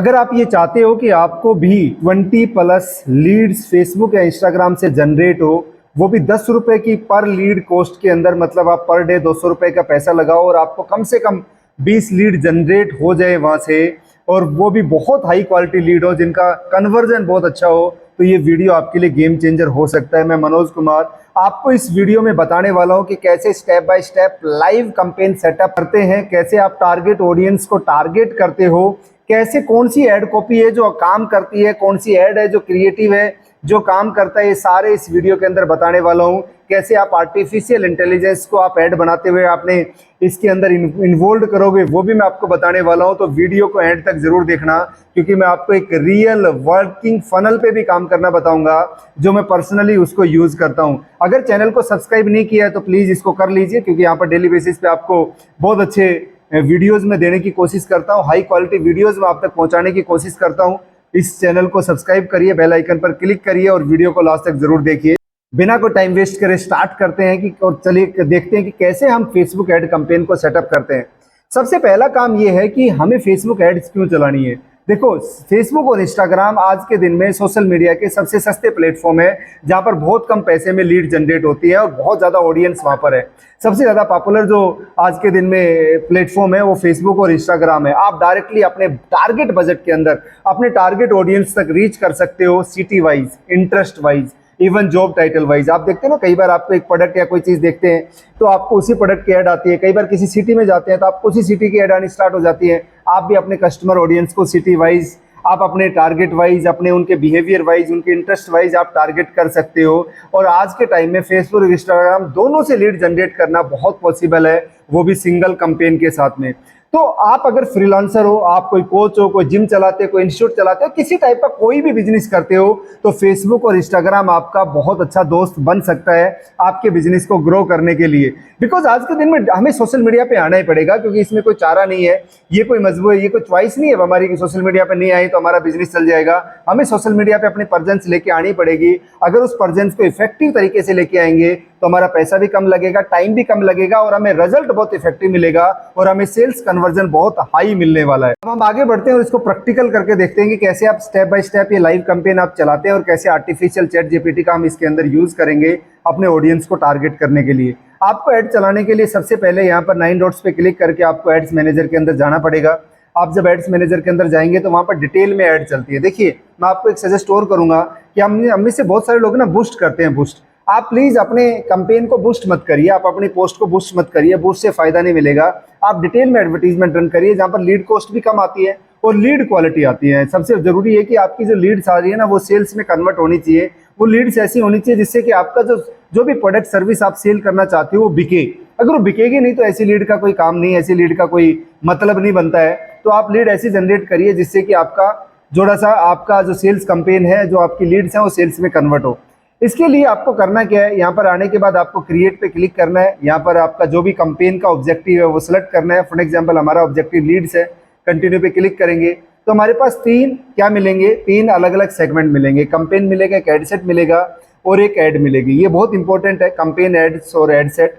अगर आप ये चाहते हो कि आपको भी 20 प्लस लीड्स फेसबुक या इंस्टाग्राम से जनरेट हो, वो भी 10 रुपए की पर लीड कॉस्ट के अंदर, मतलब आप पर डे 200 रुपए का पैसा लगाओ और आपको कम से कम 20 लीड जनरेट हो जाए वहां से, और वो भी बहुत हाई क्वालिटी लीड हो जिनका कन्वर्जन बहुत अच्छा हो, तो ये वीडियो आपके लिए गेम चेंजर हो सकता है। मैं मनोज कुमार आपको इस वीडियो में बताने वाला हूं कि कैसे step by step live campaign setup करते हैं, कैसे आप टारगेट ऑडियंस को टारगेट करते हो, कैसे कौन सी ऐड कॉपी है जो काम करती है, कौन सी ऐड है जो क्रिएटिव है जो काम करता है, ये सारे इस वीडियो के अंदर बताने वाला हूं। कैसे आप आर्टिफिशियल इंटेलिजेंस को आप ऐड बनाते हुए आपने इसके अंदर इन्वॉल्व करोगे, वो भी मैं आपको बताने वाला हूं। तो वीडियो को एंड तक जरूर देखना, क्योंकि मैं आपको एक रियल वर्किंग फनल पे भी काम करना बताऊंगा जो मैं पर्सनली उसको यूज करता हूं। अगर चैनल को सब्सक्राइब नहीं किया है तो प्लीज इसको कर लीजिए, क्योंकि यहाँ पर डेली बेसिस पे आपको बहुत अच्छे वीडियोस में देने की कोशिश करता हूं, हाई क्वालिटी वीडियोस में आप तक पहुंचाने की कोशिश करता हूं। इस चैनल को सब्सक्राइब करिए, बेल आइकन पर क्लिक करिए और वीडियो को लास्ट तक जरूर देखिए। बिना कोई टाइम वेस्ट करे स्टार्ट करते हैं कि और चलिए देखते हैं कि कैसे हम फेसबुक ऐड कैंपेन को सेटअप करते हैं। सबसे पहला काम ये है कि हमें फेसबुक एड्स क्यों चलानी है। देखो, फेसबुक और इंस्टाग्राम आज के दिन में सोशल मीडिया के सबसे सस्ते प्लेटफॉर्म है, जहां पर बहुत कम पैसे में लीड जनरेट होती है और बहुत ज्यादा ऑडियंस वहां पर है। सबसे ज्यादा पॉपुलर जो आज के दिन में प्लेटफॉर्म है वो फेसबुक और इंस्टाग्राम है। आप डायरेक्टली अपने टारगेट बजट के अंदर अपने टारगेट ऑडियंस तक रीच कर सकते हो, city wise, interest wise, even job title wise. आप देखते हो ना, कई बार आपको एक प्रोडक्ट या कोई चीज देखते हैं तो आपको उसी प्रोडक्ट की ऐड आती है। कई बार किसी सिटी में जाते हैं तो आपको उसी सिटी की ऐड आनी स्टार्ट हो जाती है। आप भी अपने कस्टमर ऑडियंस को सिटी वाइज, आप अपने टारगेट वाइज, अपने उनके बिहेवियर वाइज, उनके इंटरेस्ट वाइज आप टारगेट कर सकते हो। और आज के टाइम में फेसबुक और इंस्टाग्राम दोनों से लीड जनरेट करना बहुत पॉसिबल है, वो भी सिंगल कैंपेन के साथ में। तो आप अगर फ्रीलांसर हो, आप कोई कोच हो, कोई जिम चलाते हो, कोई इंस्टीट्यूट चलाते हो, किसी टाइप का कोई भी बिजनेस करते हो, तो फेसबुक और इंस्टाग्राम आपका बहुत अच्छा दोस्त बन सकता है आपके बिजनेस को ग्रो करने के लिए। बिकॉज आज के दिन में हमें सोशल मीडिया पे आना ही पड़ेगा, क्योंकि इसमें कोई चारा नहीं है, ये कोई मजबूरी, ये कोई चॉइस नहीं है हमारी कि सोशल मीडिया पे नहीं आई तो हमारा बिजनेस चल जाएगा। हमें सोशल मीडिया पे अपनी प्रेजेंस लेके आनी पड़ेगी। अगर उस प्रेजेंस को इफेक्टिव तरीके से लेके आएंगे तो हमारा पैसा भी कम लगेगा, टाइम भी कम लगेगा और हमें रिजल्ट बहुत इफेक्टिव मिलेगा और हमें सेल्स कन्वर्जन बहुत हाई मिलने वाला है। अब हम आगे बढ़ते हैं और इसको प्रैक्टिकल करके देखते हैं कि कैसे आप स्टेप बाय स्टेप ये लाइव कैंपेन आप चलाते हैं और कैसे आर्टिफिशियल चैट जीपीटी का हम इसके अंदर यूज करेंगे अपने ऑडियंस को टारगेट करने के लिए। आपको ऐड चलाने के लिए सबसे पहले यहाँ पर 9 डॉट्स पे क्लिक करके आपको एड्स मैनेजर के अंदर जाना पड़ेगा। आप जब एड्स मैनेजर के अंदर जाएंगे तो वहां पर डिटेल में ऐड चलती है। देखिए, मैं आपको एक सजेस्ट और करूंगा कि हम में से बहुत सारे लोग ना बूस्ट करते हैं। बूस्ट आप प्लीज अपने कैंपेन को बूस्ट मत करिए, आप अपनी पोस्ट को बूस्ट मत करिए, बूस्ट से फायदा नहीं मिलेगा। आप डिटेल में एडवर्टीजमेंट रन करिए, जहां पर लीड कॉस्ट भी कम आती है और लीड क्वालिटी आती है। सबसे जरूरी है कि आपकी जो लीड्स आ रही है ना, वो सेल्स में कन्वर्ट होनी चाहिए। वो लीड्स ऐसी होनी चाहिए जिससे कि आपका जो भी प्रोडक्ट सर्विस आप सेल करना चाहते हो वो बिके। अगर वो बिकेगी नहीं तो ऐसी लीड का कोई काम नहीं, ऐसी लीड का कोई मतलब नहीं बनता है। तो आप लीड ऐसी जनरेट करिए जिससे कि आपका थोड़ा सा आपका जो सेल्स कैंपेन है, जो आपकी लीड्स हैं, वो सेल्स में कन्वर्ट हो। इसके लिए आपको करना क्या है, यहाँ पर आने के बाद आपको क्रिएट पे क्लिक करना है। यहाँ पर आपका जो भी कैंपेन का ऑब्जेक्टिव है वो सिलेक्ट करना है। फॉर एग्जांपल हमारा ऑब्जेक्टिव लीड्स है, कंटिन्यू पे क्लिक करेंगे तो हमारे पास 3 क्या मिलेंगे, 3 अलग अलग सेगमेंट मिलेंगे। कैंपेन मिलेगा, एक एड सेट मिलेगा और एक ऐड मिलेगी। ये बहुत इंपॉर्टेंट है, कैंपेन, एड्स और एड सेट।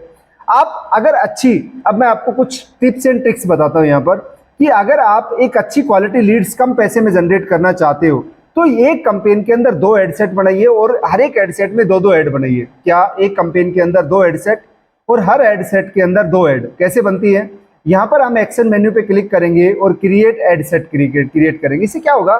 आप अगर अब मैं आपको कुछ टिप्स एंड ट्रिक्स बताता हूँ यहाँ पर, कि अगर आप एक अच्छी क्वालिटी लीड्स कम पैसे में जनरेट करना चाहते हो तो एक कैंपेन के अंदर 2 एड सेट बनाइए और हर एक एड सेट में 2-2 ऐड बनाइए। क्या, एक कैंपेन के अंदर 2 एड सेट और हर एड सेट के अंदर 2 ऐड। कैसे बनती है, यहाँ पर हम एक्शन मेन्यू पे क्लिक करेंगे और क्रिएट एड सेट क्रिएट करेंगे। इससे क्या होगा,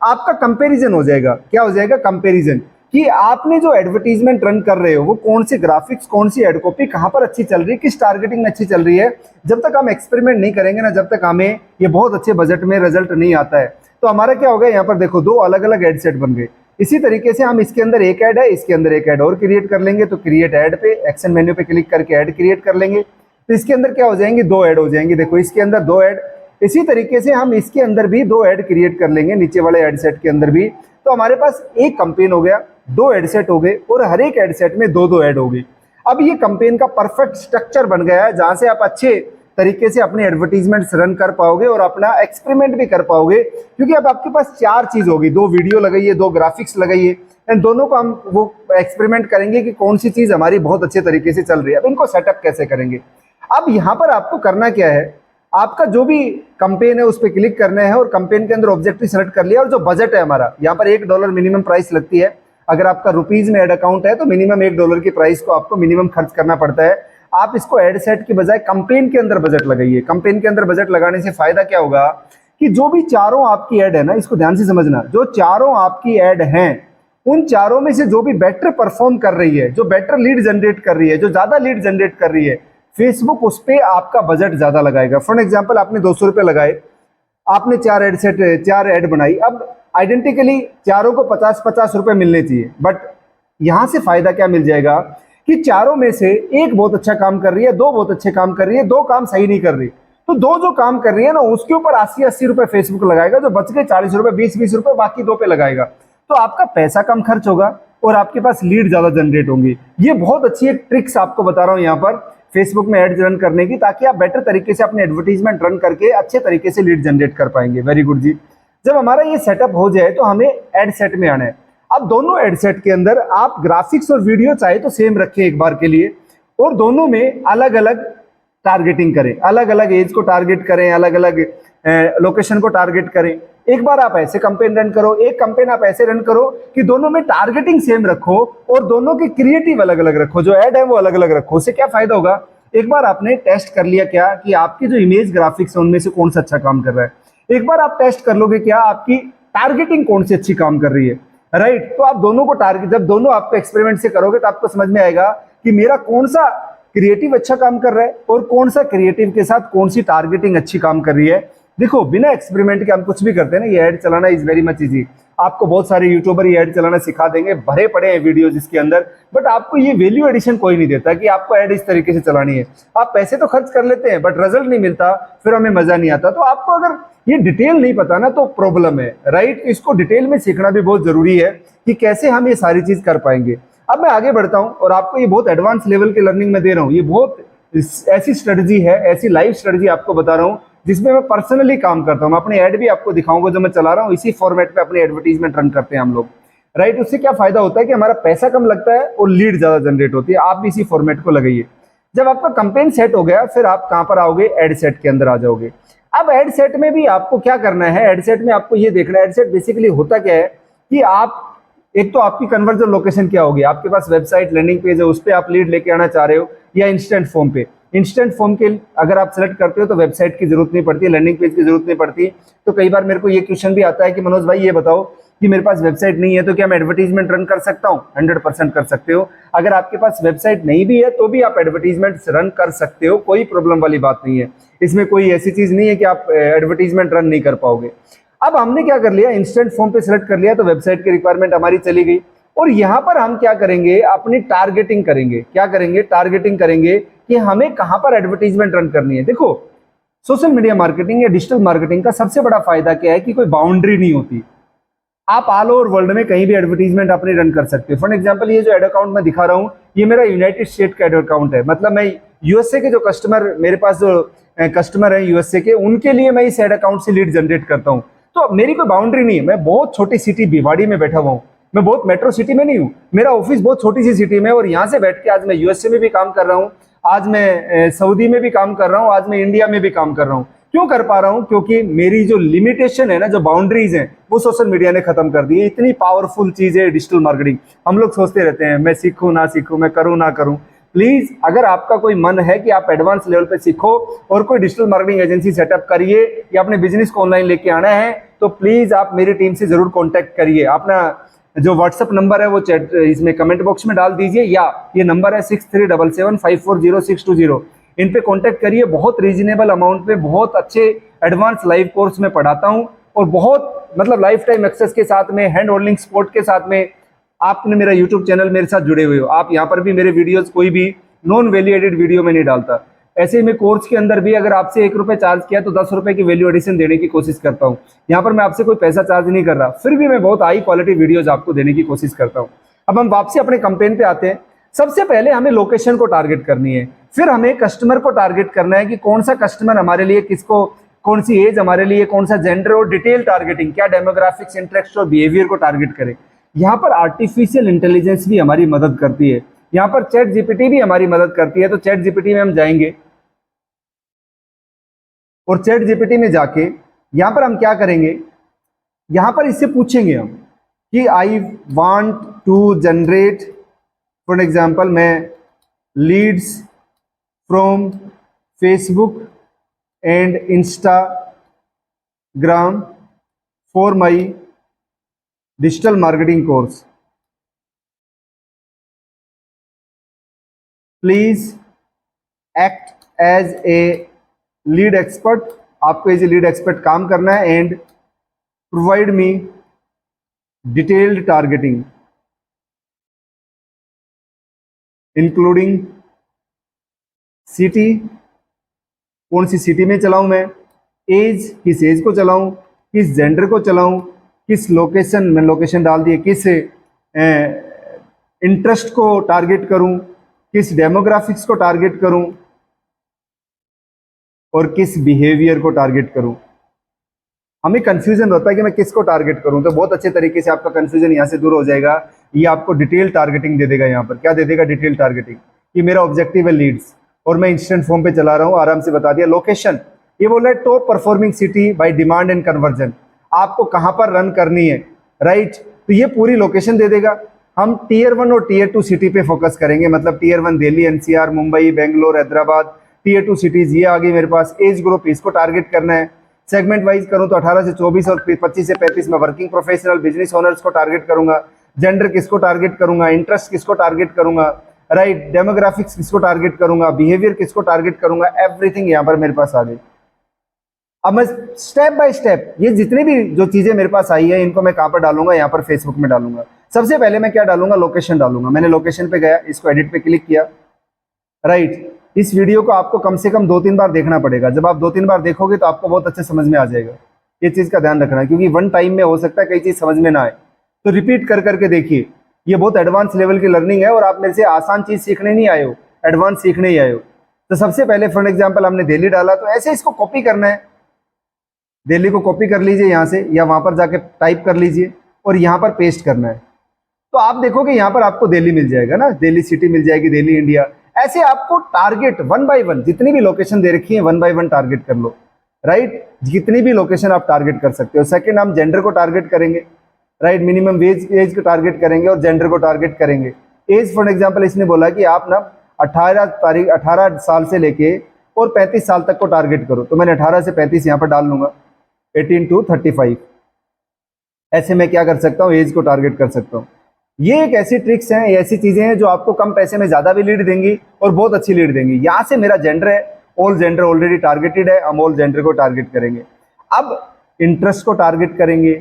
आपका कंपैरिजन हो जाएगा। क्या हो जाएगा, कंपैरिजन, कि आपने जो एडवर्टीजमेंट रन कर रहे हो वो कौन सी ग्राफिक्स, कौन सी एड कॉपी कहाँ पर अच्छी चल रही है, किस टारगेटिंग में अच्छी चल रही है। जब तक हम एक्सपेरिमेंट नहीं करेंगे ना, जब तक हमें ये बहुत अच्छे बजट में रिजल्ट नहीं आता है। तो हमारा क्या होगा, यहाँ पर देखो 2 अलग अलग एड सेट बन गए। इसी तरीके से हम इसके अंदर एक ऐड है, इसके अंदर एक ऐड और क्रिएट कर लेंगे। तो क्रिएट ऐड पे एक्शन मेन्यू पे क्लिक करके ऐड क्रिएट कर लेंगे। तो इसके अंदर क्या हो जाएंगे, 2 ऐड हो जाएंगे। देखो, इसके अंदर 2 ऐड। इसी तरीके से हम इसके अंदर भी 2 ऐड क्रिएट कर लेंगे, नीचे वाले एड सेट के अंदर भी। तो हमारे पास एक कैंपेन हो गया, 2 एड सेट हो गए और हर एक एड सेट में 2-2 ऐड हो गई। अब ये कैंपेन का परफेक्ट स्ट्रक्चर बन गया है, जहां से आप अच्छे तरीके से अपने एडवर्टीजमेंट्स रन कर पाओगे और अपना एक्सपेरिमेंट भी कर पाओगे। क्योंकि अब आपके पास 4 चीज होगी, 2 वीडियो लगाइए, 2 ग्राफिक्स लगाइए, एंड दोनों को हम वो एक्सपेरिमेंट करेंगे कि कौन सी चीज हमारी बहुत अच्छे तरीके से चल रही है। अब इनको सेटअप कैसे करेंगे। अब यहाँ पर आपको करना क्या है, आपका जो भी कंपेन है उस पर क्लिक करना है और कंपेन के अंदर ऑब्जेक्टिव सेलेक्ट कर लिया और जो बजट है हमारा, यहाँ पर $1 मिनिमम प्राइस लगती है। अगर आपका रुपीज में एड अकाउंट है तो मिनिमम $1 की प्राइस को आपको मिनिमम खर्च करना पड़ता है। आप इसको एड सेट की बजाय कंपेन के अंदर बजट लगाइए। कंपेन के अंदर बजट लगाने से फायदा क्या होगा कि जो भी चारों आपकी ऐड है ना, इसको ध्यान से समझना, जो चारों आपकी ऐड हैं उन चारों में से जो भी बेटर परफॉर्म कर रही है, जो बेटर लीड जनरेट कर रही है, जो ज्यादा लीड जनरेट कर रही है, फेसबुक उस पर आपका बजट ज्यादा लगाएगा। फॉर एग्जाम्पल आपने ₹200 लगाए, आपने 4 ऐड बनाई, अब आइडेंटिकली चारों को 50-50 रुपए मिलने चाहिए। बट यहां से फायदा क्या मिल जाएगा कि चारों में से एक बहुत अच्छा काम कर रही है, दो बहुत अच्छे काम कर रही है, दो काम सही नहीं कर रही, तो दो जो काम कर रही है ना उसके ऊपर 80-80 रुपए फेसबुक लगाएगा, जो बच गए 40 रुपए, 20-20 रुपए बाकी दो पे लगाएगा। तो आपका पैसा कम खर्च होगा और आपके पास लीड ज्यादा जनरेट होंगी। ये बहुत अच्छी एक ट्रिक्स आपको बता रहा हूं यहाँ पर फेसबुक में एड रन करने की, ताकि आप बेटर तरीके से अपने एडवर्टीजमेंट रन करके अच्छे तरीके से लीड जनरेट कर पाएंगे। वेरी गुड जी। जब हमारा ये सेटअप हो जाए तो हमें एड सेट में आना है। अब दोनों एड सेट के अंदर आप ग्राफिक्स और वीडियो चाहे तो सेम रखें एक बार के लिए, और दोनों में अलग अलग टारगेटिंग करें, अलग अलग एज को टारगेट करें, अलग अलग लोकेशन को टारगेट करें। एक बार आप ऐसे कंपेन रन करो, एक कंपेन आप ऐसे रन करो कि दोनों में टारगेटिंग सेम रखो और दोनों के क्रिएटिव अलग अलग रखो, जो ऐड है वो अलग अलग रखो। उससे क्या फायदा होगा, एक बार आपने टेस्ट कर लिया क्या कि आपकी जो इमेज ग्राफिक्स है उनमें से कौन सा अच्छा काम कर रहा है, एक बार आप टेस्ट कर लोगे क्या आपकी टारगेटिंग कौन सी अच्छी काम कर रही है, राइट। तो आप दोनों को टारगेट, जब दोनों आपको एक्सपेरिमेंट से करोगे तो आपको समझ में आएगा कि मेरा कौन सा क्रिएटिव अच्छा काम कर रहा है और कौन सा क्रिएटिव के साथ कौन सी टारगेटिंग अच्छी काम कर रही है। देखो बिना एक्सपेरिमेंट के हम कुछ भी करते हैं ना, ये ऐड चलाना इज वेरी मच इजी। आपको बहुत सारे यूट्यूबर ये ऐड चलाना सिखा देंगे, भरे पड़े हैं वीडियोज इसके अंदर, बट आपको ये वैल्यू एडिशन कोई नहीं देता कि आपको ऐड इस तरीके से चलानी है। आप पैसे तो खर्च कर लेते हैं बट रिजल्ट नहीं मिलता, फिर हमें मजा नहीं आता। तो आपको अगर ये डिटेल नहीं पता ना तो प्रॉब्लम है, राइट। इसको डिटेल में सीखना भी बहुत जरूरी है कि कैसे हम ये सारी चीज कर पाएंगे। अब मैं आगे बढ़ता हूं और आपको ये बहुत एडवांस लेवल की लर्निंग में दे रहा हूं। ये बहुत ऐसी स्ट्रेटजी है, ऐसी लाइव स्ट्रेटजी आपको बता रहा हूं जिसमें मैं पर्सनली काम करता हूं। मैं अपने ऐड भी आपको दिखाऊंगा जो मैं चला रहा हूं, इसी फॉर्मेट पे अपने एडवर्टीजमेंट रन करते हैं हम लोग, राइट। उससे क्या फायदा होता है कि हमारा पैसा कम लगता है और लीड ज्यादा जनरेट होती है। आप भी इसी फॉर्मेट को लगाइए। जब आपका कंपेन सेट हो गया फिर आप कहां पर आओगे, एड सेट के अंदर आ जाओगे। अब एड सेट में भी आपको क्या करना है, एड सेट में आपको ये देखना है, एड सेट बेसिकली होता क्या है कि आप एक तो आपकी कन्वर्जन लोकेशन क्या होगी, आपके पास वेबसाइट लैंडिंग पेज है, उस पर आप लीड लेके आना चाह रहे हो या इंस्टेंट फॉर्म पे। इंस्टेंट फॉर्म के अगर आप सेलेक्ट करते हो तो वेबसाइट की जरूरत नहीं पड़ती, लैंडिंग पेज की जरूरत नहीं पड़ती। तो कई बार मेरे को ये क्वेश्चन भी आता है कि मनोज भाई ये बताओ कि मेरे पास वेबसाइट नहीं है तो क्या मैं एडवर्टीजमेंट रन कर सकता हूँ। 100% कर सकते हो। अगर आपके पास वेबसाइट नहीं भी है तो भी आप एडवर्टीजमेंट रन कर सकते हो, कोई प्रॉब्लम वाली बात नहीं है। इसमें कोई ऐसी चीज नहीं है कि आप एडवर्टीजमेंट रन नहीं कर पाओगे। अब हमने क्या कर लिया, इंस्टेंट फॉर्म पे सिलेक्ट कर लिया तो वेबसाइट की रिक्वायरमेंट हमारी चली गई। और यहां पर हम क्या करेंगे, अपनी टारगेटिंग करेंगे। क्या करेंगे, टारगेटिंग करेंगे कि हमें कहां पर एडवर्टीजमेंट रन करनी है। देखो सोशल मीडिया मार्केटिंग या डिजिटल मार्केटिंग का सबसे बड़ा फायदा क्या है कि कोई बाउंड्री नहीं होती। आप ऑल ओवर वर्ल्ड में कहीं भी एडवर्टीजमेंट अपनी रन कर सकते हो। फॉर एग्जांपल ये जो एड अकाउंट मैं दिखा रहा हूं ये मेरा यूनाइटेड स्टेट का एड अकाउंट है, मतलब मैं यूएसए के जो कस्टमर, मेरे पास जो कस्टमर है यूएसए के, उनके लिए मैं इस एड अकाउंट से लीड जनरेट करता हूं। तो मेरी कोई बाउंड्री नहीं है। मैं बहुत छोटी सिटी भिवाड़ी में बैठा हुआ हूँ, मैं बहुत मेट्रो सिटी में नहीं हूँ, मेरा ऑफिस बहुत छोटी सी सिटी में, और यहाँ से बैठ के आज मैं यूएसए में भी काम कर रहा हूँ, आज मैं सऊदी में भी काम कर रहा हूँ, आज मैं इंडिया में भी काम कर रहा हूँ। क्यों कर पा रहा हूँ, क्योंकि मेरी जो लिमिटेशन है ना, जो बाउंड्रीज हैं वो सोशल मीडिया ने खत्म कर दी है। इतनी पावरफुल चीज है डिजिटल मार्केटिंग। हम लोग सोचते रहते हैं मैं सीखूं ना सीखूं, मैं करूं ना करूं। प्लीज अगर आपका कोई मन है कि आप एडवांस लेवल पे सीखो और कोई डिजिटल मार्केटिंग एजेंसी सेटअप करिए या अपने बिजनेस को ऑनलाइन लेके आना है, तो प्लीज आप मेरी टीम से जरूर कॉन्टेक्ट करिए। अपना जो व्हाट्सअप नंबर है वो चैट इसमें कमेंट बॉक्स में डाल दीजिए, या ये नंबर है 6377540620। इन पे कांटेक्ट करिए। बहुत रीजनेबल अमाउंट पे बहुत अच्छे एडवांस लाइव कोर्स में पढ़ाता हूं और बहुत मतलब लाइफ टाइम एक्सेस के साथ में, हैंड होल्डिंग सपोर्ट के साथ में। आपने मेरा यूट्यूब चैनल मेरे साथ जुड़े हुए हो, आप यहाँ पर भी मेरे वीडियोस कोई भी नॉन वैल्यू एडेड वीडियो में नहीं डालता। ऐसे ही मैं कोर्स के अंदर भी अगर आपसे ₹1 चार्ज किया तो ₹10 की वैल्यू एडिशन देने की कोशिश करता हूँ। यहाँ पर मैं आपसे कोई पैसा चार्ज नहीं कर रहा, फिर भी मैं बहुत हाई क्वालिटी वीडियोज आपको देने की कोशिश करता हूँ। अब हम वापसी अपने कैंपेन पे आते हैं। सबसे पहले हमें लोकेशन को टारगेट करनी है, फिर हमें कस्टमर को टारगेट करना है कि कौन सा कस्टमर हमारे लिए, किसको, कौन सी एज हमारे लिए, कौन सा जेंडर, और डिटेल टारगेटिंग, क्या डेमोग्राफिक्स, इंटरेस्ट और बिहेवियर को टारगेट करें। यहाँ पर आर्टिफिशियल इंटेलिजेंस भी हमारी मदद करती है, यहाँ पर चैट जीपीटी भी हमारी मदद करती है। तो चैट जीपीटी में हम जाएंगे और चैट जीपीटी में जाके यहाँ पर हम क्या करेंगे, यहाँ पर इससे पूछेंगे हम कि I want to generate for example मैं leads from Facebook and Instagram for my digital marketing course, please act as a lead expert. आपको एज ए लीड एक्सपर्ट काम करना है and provide me detailed targeting including city, कौन सी city में चलाऊं मैं, as किस एज को चलाऊं, किस जेंडर को चलाऊं, किस लोकेशन में, लोकेशन डाल दिए, किस इंटरेस्ट को टारगेट करूं, किस डेमोग्राफिक्स को टारगेट करूं और किस बिहेवियर को टारगेट करूं। हमें कंफ्यूजन होता है कि मैं किसको टारगेट करूं, तो बहुत अच्छे तरीके से आपका कंफ्यूजन यहां से दूर हो जाएगा। ये आपको डिटेल टारगेटिंग दे देगा। यहाँ पर क्या दे देगा, डिटेल टारगेटिंग, कि मेरा ऑब्जेक्टिव है लीड्स और मैं इंस्टेंट फॉर्म पे चला रहा हूं, आराम से बता दिया। लोकेशन, ये बोल रहा है top performing city bye demand and conversion, आपको कहां पर रन करनी है, राइट। तो ये पूरी लोकेशन दे देगा। हम टीयर 1 और टीयर 2 सिटी पे फोकस करेंगे, मतलब tier 1 Delhi, NCR, Mumbai, Bangalore, Hyderabad. Tier 2 cities ये आ गई मेरे पास। एज ग्रुप इसको टारगेट करना है। सेगमेंट वाइज करूं तो 18 से 24 और 25 से 35 में वर्किंग प्रोफेशनल बिजनेस ओनर्स को टारगेट करूंगा। जेंडर किसको टारगेट करूंगा, इंटरेस्ट किसको टारगेट करूंगा, राइट, डेमोग्राफिक्स किसको टारगेट करूंगा, बिहेवियर किसको टारगेट करूंगा, एवरीथिंग यहाँ पर मेरे पास आ गई। अब मैं स्टेप बाय स्टेप ये जितनी भी जो चीजें मेरे पास आई है इनको मैं कहाँ पर डालूंगा, यहाँ पर फेसबुक में डालूंगा। सबसे पहले मैं क्या डालूंगा, लोकेशन डालूंगा। मैंने लोकेशन पे गया, इसको एडिट पे क्लिक किया, राइट। इस वीडियो को आपको कम से कम 2-3 बार देखना पड़ेगा। जब आप 2-3 बार देखोगे तो आपको बहुत अच्छे समझ में आ जाएगा। ये चीज का ध्यान रखना है, क्योंकि वन टाइम में हो सकता है कई चीज समझ में ना आए, तो रिपीट कर करके देखिए। ये बहुत एडवांस लेवल की लर्निंग है और आप मेरे से आसान चीज सीखने नहीं आए हो, एडवांस सीखने ही आए हो। तो सबसे पहले फॉर एग्जाम्पल हमने दिल्ली डाला, तो ऐसे इसको कॉपी करना है। दिल्ली को कॉपी कर लीजिए यहाँ से, या वहां पर जाके टाइप कर लीजिए और यहाँ पर पेस्ट करना है। तो आप देखोगे यहाँ पर आपको दिल्ली मिल जाएगा ना, दिल्ली सिटी मिल जाएगी, दिल्ली इंडिया। ऐसे आपको टारगेट 1 बाय 1 जितनी भी लोकेशन दे रखी है 1 बाय 1 टारगेट कर लो, राइट। जितनी भी लोकेशन आप टारगेट कर सकते हो। सेकंड, हम जेंडर को टारगेट करेंगे, राइट। मिनिमम वेज एज को टारगेट करेंगे और जेंडर को टारगेट करेंगे। एज फॉर एग्जांपल इसने बोला कि आप ना 18 साल से लेके और 35 साल तक को टारगेट करो, तो मैंने 18 से 35 यहाँ पर डाल लूंगा, 18 to 35। ऐसे मैं क्या कर सकता हूँ, एज को टारगेट कर सकता हूँ। ये एक ऐसी ट्रिक्स हैं, ऐसी चीजें हैं जो आपको कम पैसे में ज्यादा भी लीड देंगी और बहुत अच्छी लीड देंगी। यहाँ से मेरा जेंडर है, ऑल जेंडर ऑलरेडी टारगेटेड है, हम ऑल जेंडर को टारगेट करेंगे। अब इंटरेस्ट को टारगेट करेंगे,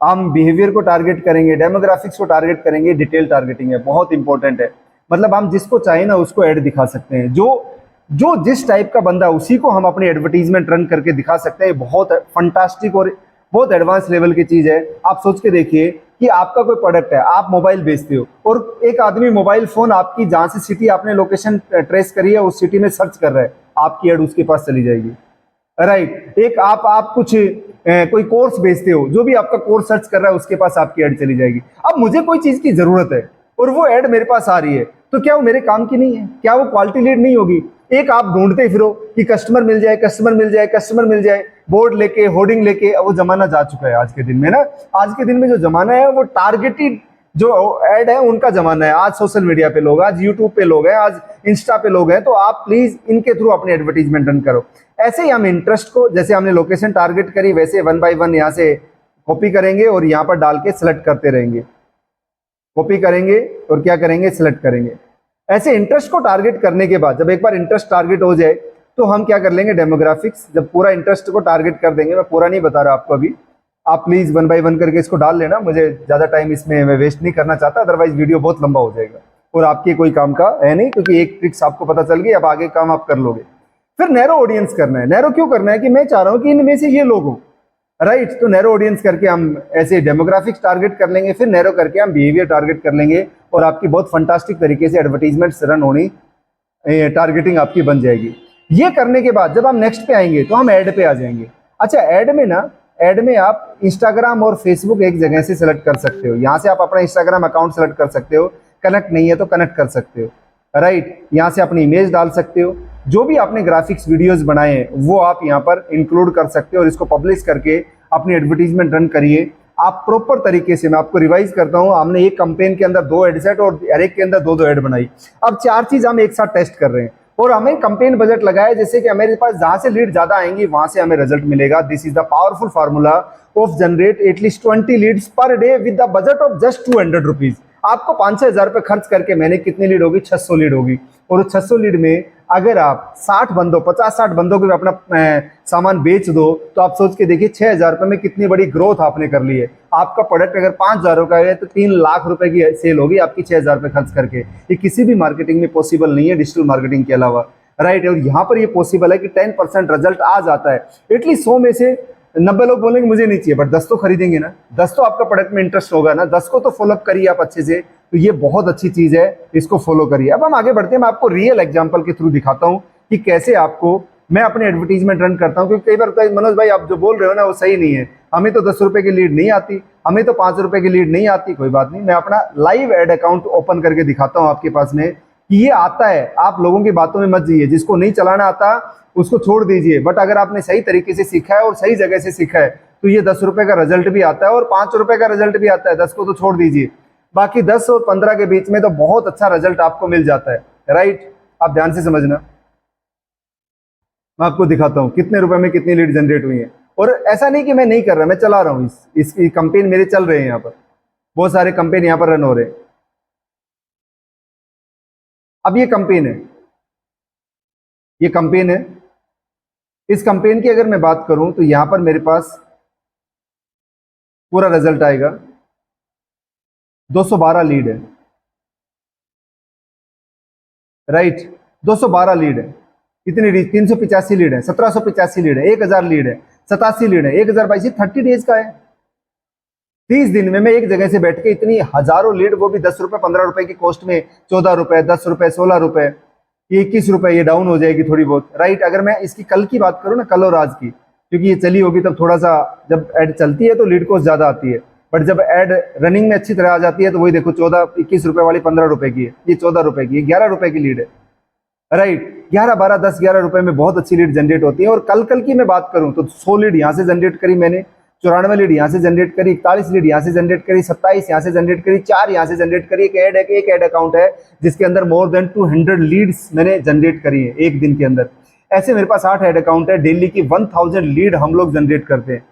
हम बिहेवियर को टारगेट करेंगे, डेमोग्राफिक्स को टारगेट करेंगे। डिटेल टारगेटिंग है, बहुत इंपॉर्टेंट है। मतलब हम जिसको चाहे ना उसको ऐड दिखा सकते हैं, जो जिस टाइप का बंदा उसी को हम अपनी एडवर्टीजमेंट रन करके दिखा सकते हैं। बहुत फंटास्टिक और बहुत एडवांस लेवल की चीज है। आप सोच के देखिए कि आपका कोई प्रोडक्ट है, आप मोबाइल बेचते हो और एक आदमी मोबाइल फोन आपकी जहां से सिटी आपने लोकेशन ट्रेस करी है उस सिटी में सर्च कर रहा है, आपकी एड उसके पास चली जाएगी, राइट। एक आप कुछ कोई कोर्स बेचते हो, जो भी आपका कोर्स सर्च कर रहा है उसके पास आपकी एड चली जाएगी। अब मुझे कोई चीज की जरूरत है और वो एड मेरे पास आ रही है, तो क्या वो मेरे काम की नहीं है? क्या वो क्वालिटी लीड नहीं होगी? एक आप ढूंढते फिरो कि कस्टमर मिल जाए, कस्टमर मिल जाए, कस्टमर मिल जाए, बोर्ड लेके, होर्डिंग लेके। अब वो जमाना जा चुका है आज के दिन में ना। आज के दिन में जो जमाना है वो टारगेटेड जो एड है उनका जमाना है। आज सोशल मीडिया पे लोग, आज यूट्यूब पे लोग हैं, आज इंस्टा पे लोग हैं, तो आप प्लीज इनके थ्रू अपनी एडवर्टीजमेंट रन करो। ऐसे ही हम इंटरेस्ट को, जैसे हमने लोकेशन टारगेट करी, वैसे 1 बाय 1 यहाँ से कॉपी करेंगे और यहाँ पर डाल के सिलेक्ट करते रहेंगे। कॉपी करेंगे और क्या करेंगे, सिलेक्ट करेंगे। ऐसे इंटरेस्ट को टारगेट करने के बाद जब एक बार इंटरेस्ट टारगेट हो जाए तो हम क्या कर लेंगे, डेमोग्राफिक्स। जब पूरा इंटरेस्ट को टारगेट कर देंगे, मैं पूरा नहीं बता रहा आपको अभी, आप प्लीज 1 बाय 1 करके इसको डाल लेना। मुझे ज्यादा टाइम इसमें मैं वेस्ट नहीं करना चाहता, अदरवाइज वीडियो बहुत लंबा हो जाएगा और आपके कोई काम का है नहीं, क्योंकि एक ट्रिक्स आपको पता चल गई, अब आगे काम आप कर लोगे। फिर नैरो ऑडियंस करना है। नैरो क्यों करना है कि मैं चाह रहा हूं कि इनमें से ये लोग हों, राइट। तो नैरो ऑडियंस करके हम ऐसे डेमोग्राफिक्स टारगेट कर लेंगे, फिर नैरो करके हम बिहेवियर टारगेट कर लेंगे और आपकी बहुत फंटास्टिक तरीके से एडवर्टीजमेंट्स रन होनी, टारगेटिंग आपकी बन जाएगी। ये करने के बाद जब हम नेक्स्ट पे आएंगे तो हम ऐड पे आ जाएंगे। अच्छा, ऐड में ना, ऐड में आप इंस्टाग्राम और फेसबुक एक जगह से सेलेक्ट कर सकते हो। यहाँ से आप अपना इंस्टाग्राम अकाउंट सेलेक्ट कर सकते हो, कनेक्ट नहीं है तो कनेक्ट कर सकते हो, राइट। यहाँ से अपनी इमेज डाल सकते हो जो भी आपने ग्राफिक्स वीडियोस बनाए हैं वो आप यहाँ पर इंक्लूड कर सकते हो और इसको पब्लिश करके अपनी एडवर्टीजमेंट रन करिए। आप प्रॉपर तरीके से, मैं आपको रिवाइज करता हूँ, हमने एक कैंपेन के अंदर 2 एड सेट और हर एक के अंदर 2-2 एड बनाई। अब 4 चीज हम एक साथ टेस्ट कर रहे हैं और हमें कैंपेन बजट लगाया जैसे कि हमारे पास जहां से लीड ज्यादा आएंगी वहां से हमें रिजल्ट मिलेगा। This is the powerful formula of generate at least 20 leads per day with the budget of just 200 rupees. आपको 5-6 हजार रुपए खर्च करके मैंने कितनी लीड होगी? 600 लीड होगी। और 600 लीड में अगर आप 60 बंदों 50-60 बंदों को अपना सामान बेच दो तो आप सोच के देखिए 6,000 रुपए में कितनी बड़ी ग्रोथ आपने कर ली है। आपका प्रोडक्ट अगर 5,000 का है तो 3 लाख रुपए की सेल होगी आपकी 6,000 रुपए खर्च करके। ये किसी भी मार्केटिंग में पॉसिबल नहीं है डिजिटल मार्केटिंग के अलावा, राइट। और यहाँ पर ये पॉसिबल है कि 10% रिजल्ट आ जाता है। एटलीस्ट 100 में से 90 लोग बोलेंगे मुझे नहीं चाहिए, बट 10 तो खरीदेंगे ना, 10 तो आपका प्रोडक्ट में इंटरेस्ट होगा ना, 10 को तो फॉलोअप करिए आप अच्छे से। तो ये बहुत अच्छी चीज है, इसको फॉलो करिए। अब हम आगे बढ़ते हैं, मैं आपको रियल एग्जांपल के थ्रू दिखाता हूं कि कैसे आपको मैं अपने एडवर्टीजमेंट रन करता हूं। क्योंकि कई बार होता है मनोज भाई आप जो बोल रहे हो ना वो सही नहीं है, हमें तो 10 रुपए की लीड नहीं आती, हमें तो 5 रुपए की लीड नहीं आती। कोई बात नहीं, मैं अपना लाइव एड अकाउंट ओपन करके दिखाता हूं आपके पास में कि ये आता है। आप लोगों की बातों में मत जाइए, जिसको नहीं चलाना आता उसको छोड़ दीजिए। बट अगर आपने सही तरीके से सीखा है और सही जगह से सीखा है तो ये 10 रुपए का रिजल्ट भी आता है और 5 रुपए का रिजल्ट भी आता है। 10 को तो छोड़ दीजिए, बाकी 10 और 15 के बीच में तो बहुत अच्छा रिजल्ट आपको मिल जाता है, राइट। आप ध्यान से समझना, मैं आपको दिखाता हूं कितने रुपए में कितनी लीड जनरेट हुई है। और ऐसा नहीं कि मैं नहीं कर रहा, मैं चला रहा हूं, इसकी कंपेन मेरे चल रहे हैं, यहाँ पर बहुत सारे कंपेन यहाँ पर रन हो रहे हैं। अब ये कंपेन है, ये कंपेन है। इस कंपेन की अगर मैं बात करूं तो यहां पर मेरे पास पूरा रिजल्ट आएगा। 212 लीड है, राइट। 212 लीड है। कितनी लीड? 385 लीड है, 1785 लीड है, 1000 लीड है, 87 लीड है, 1022 30 डेज का है। 30 दिन में मैं एक जगह से बैठ के इतनी हजारों लीड, वो भी 10 रुपए 15 रुपए की कॉस्ट में, 14 रुपए 10 रुपए 16 रुपए, ये 21 रुपए, ये डाउन हो जाएगी थोड़ी बहुत, राइट। अगर मैं इसकी कल की बात करूं ना, कल और आज की, क्योंकि ये चली होगी तब थोड़ा सा, जब एड चलती है तो लीड कॉस्ट ज्यादा आती है, बट जब एड रनिंग में अच्छी तरह आ जाती है तो वही देखो 14-21 रुपए वाली 15 रुपए की है, ये 14 रुपए की, 11 रुपए की लीड है, राइट। 11 12 10 11 रुपए में बहुत अच्छी लीड जनरेट होती है। और कल की मैं बात करूं तो 100 लीड यहाँ से जनरेट करी मैंने, 94 लीड यहाँ से जनरेट करी, 41 लीड यहाँ से जनरेट करी, 27 यहाँ से जनरेट करी, 4 यहाँ से जनरेट करी। एक एड अकाउंट है जिसके अंदर मोर देन 200 लीड्स मैंने जनरेट करी है एक दिन के अंदर। ऐसे मेरे पास 8 एड अकाउंट है, डेली की 1000 लीड हम लोग जनरेट करते हैं।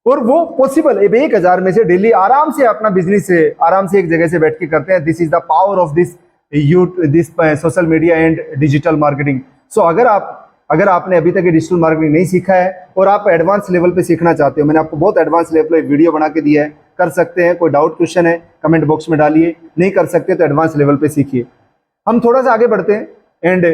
और वो पॉसिबल 1000 में से डेली आराम से अपना बिजनेस से आराम से एक जगह से बैठ के करते हैं। This is the power of this social media and digital marketing. So अगर आपने अभी तक ये डिजिटल मार्केटिंग नहीं सीखा है और आप एडवांस लेवल पे सीखना चाहते हो, मैंने आपको बहुत एडवांस लेवल पे वीडियो बना के दिया है, कर सकते हैं। कोई डाउट क्वेश्चन है कमेंट बॉक्स में डालिए, नहीं कर सकते तो एडवांस लेवल पे सीखिए। हम थोड़ा सा आगे बढ़ते हैं एंड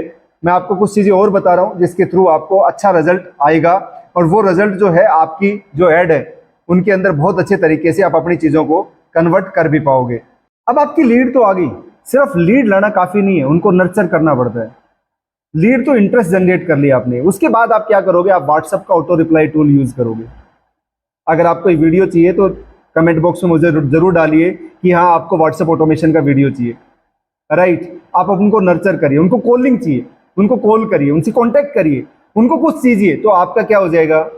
मैं आपको कुछ चीजें और बता रहा हूँ जिसके थ्रू आपको अच्छा रिजल्ट आएगा। और वो रिजल्ट जो है आपकी जो ऐड है उनके अंदर बहुत अच्छे तरीके से आप अपनी चीजों को कन्वर्ट कर भी पाओगे। अब आपकी लीड तो आ गई, सिर्फ लीड लाना काफी नहीं है, उनको नर्चर करना पड़ता है। लीड तो इंटरेस्ट जनरेट कर लिया आपने, उसके बाद आप क्या करोगे? आप व्हाट्सएप का ऑटो रिप्लाई टूल यूज करोगे। अगर आपको ये वीडियो चाहिए तो कमेंट बॉक्स में मुझे जरूर डालिए कि हाँ आपको व्हाट्सएप ऑटोमेशन का वीडियो चाहिए, राइट। आप उनको नर्चर करिए, उनको कॉलिंग चाहिए, उनको कॉल करिए, उनसे कॉन्टैक्ट करिए, उनको कुछ चीजिए, तो आपका क्या हो जाएगा?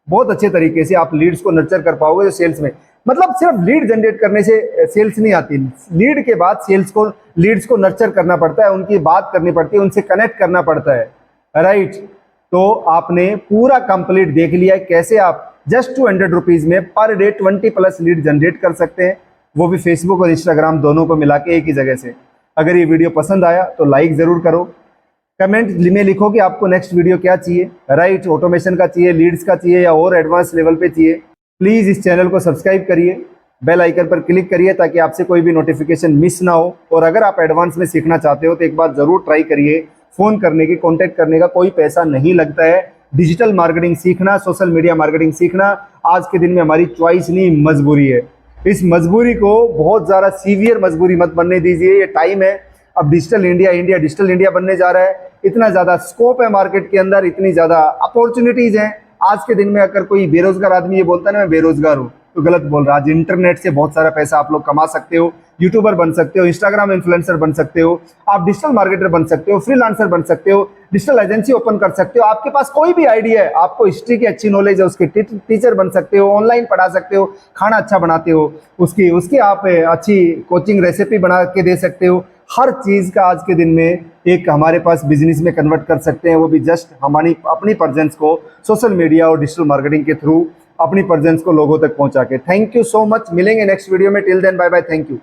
बहुत अच्छे तरीके से आप लीड्स को नर्चर कर पाओगे। जो सेल्स में मतलब सिर्फ लीड जनरेट करने से सेल्स नहीं आती, लीड के बाद लीड्स को नर्चर करना पड़ता है, उनकी बात करनी पड़ती है, उनसे कनेक्ट करना पड़ता है, राइट। तो आपने पूरा कंप्लीट देख लिया है कैसे आप जस्ट 200 रुपीज में पर डे 20+ लीड जनरेट कर सकते हैं, वो भी फेसबुक और इंस्टाग्राम दोनों को मिला के एक ही जगह से। अगर ये वीडियो पसंद आया तो लाइक जरूर करो, कमेंट में लिखो कि आपको नेक्स्ट वीडियो क्या चाहिए, राइट। ऑटोमेशन का चाहिए, लीड्स का चाहिए, या और एडवांस लेवल पे चाहिए। प्लीज इस चैनल को सब्सक्राइब करिए, बेल आइकन पर क्लिक करिए ताकि आपसे कोई भी नोटिफिकेशन मिस ना हो। और अगर आप एडवांस में सीखना चाहते हो तो एक बार जरूर ट्राई करिए। फोन करने की, कॉन्टैक्ट करने का कोई पैसा नहीं लगता है। डिजिटल मार्केटिंग सीखना, सोशल मीडिया मार्केटिंग सीखना आज के दिन में हमारी चॉइस नहीं, मजबूरी है। इस मजबूरी को बहुत ज्यादा सीवियर मजबूरी मत बनने दीजिए। ये टाइम है, अब डिजिटल इंडिया बनने जा रहा है। इतना ज्यादा स्कोप है मार्केट के अंदर, इतनी ज्यादा अपॉर्चुनिटीज हैं। आज के दिन में अगर कोई बेरोजगार आदमी ये बोलता है ना मैं बेरोजगार हूँ, तो गलत बोल रहा। आज इंटरनेट से बहुत सारा पैसा आप लोग कमा सकते हो, यूट्यूबर बन सकते हो, इंस्टाग्राम इन्फ्लुएंसर बन सकते हो, आप डिजिटल मार्केटर बन सकते हो, फ्रीलांसर बन सकते हो, डिजिटल एजेंसी ओपन कर सकते हो। आपके पास कोई भी आइडिया है, आपको हिस्ट्री की अच्छी नॉलेज है, उसके टीचर बन सकते हो, ऑनलाइन पढ़ा सकते हो, खाना अच्छा बनाते हो, उसकी उसकी आप अच्छी कोचिंग रेसिपी बना के दे सकते हो। हर चीज़ का आज के दिन में एक हमारे पास बिजनेस में कन्वर्ट कर सकते हैं, वो भी जस्ट हमारी अपनी प्रेजेंस को सोशल मीडिया और डिजिटल मार्केटिंग के थ्रू अपनी प्रेजेंस को लोगों तक पहुंचा के। थैंक यू सो मच, मिलेंगे नेक्स्ट वीडियो में। Till then bye bye, thank you.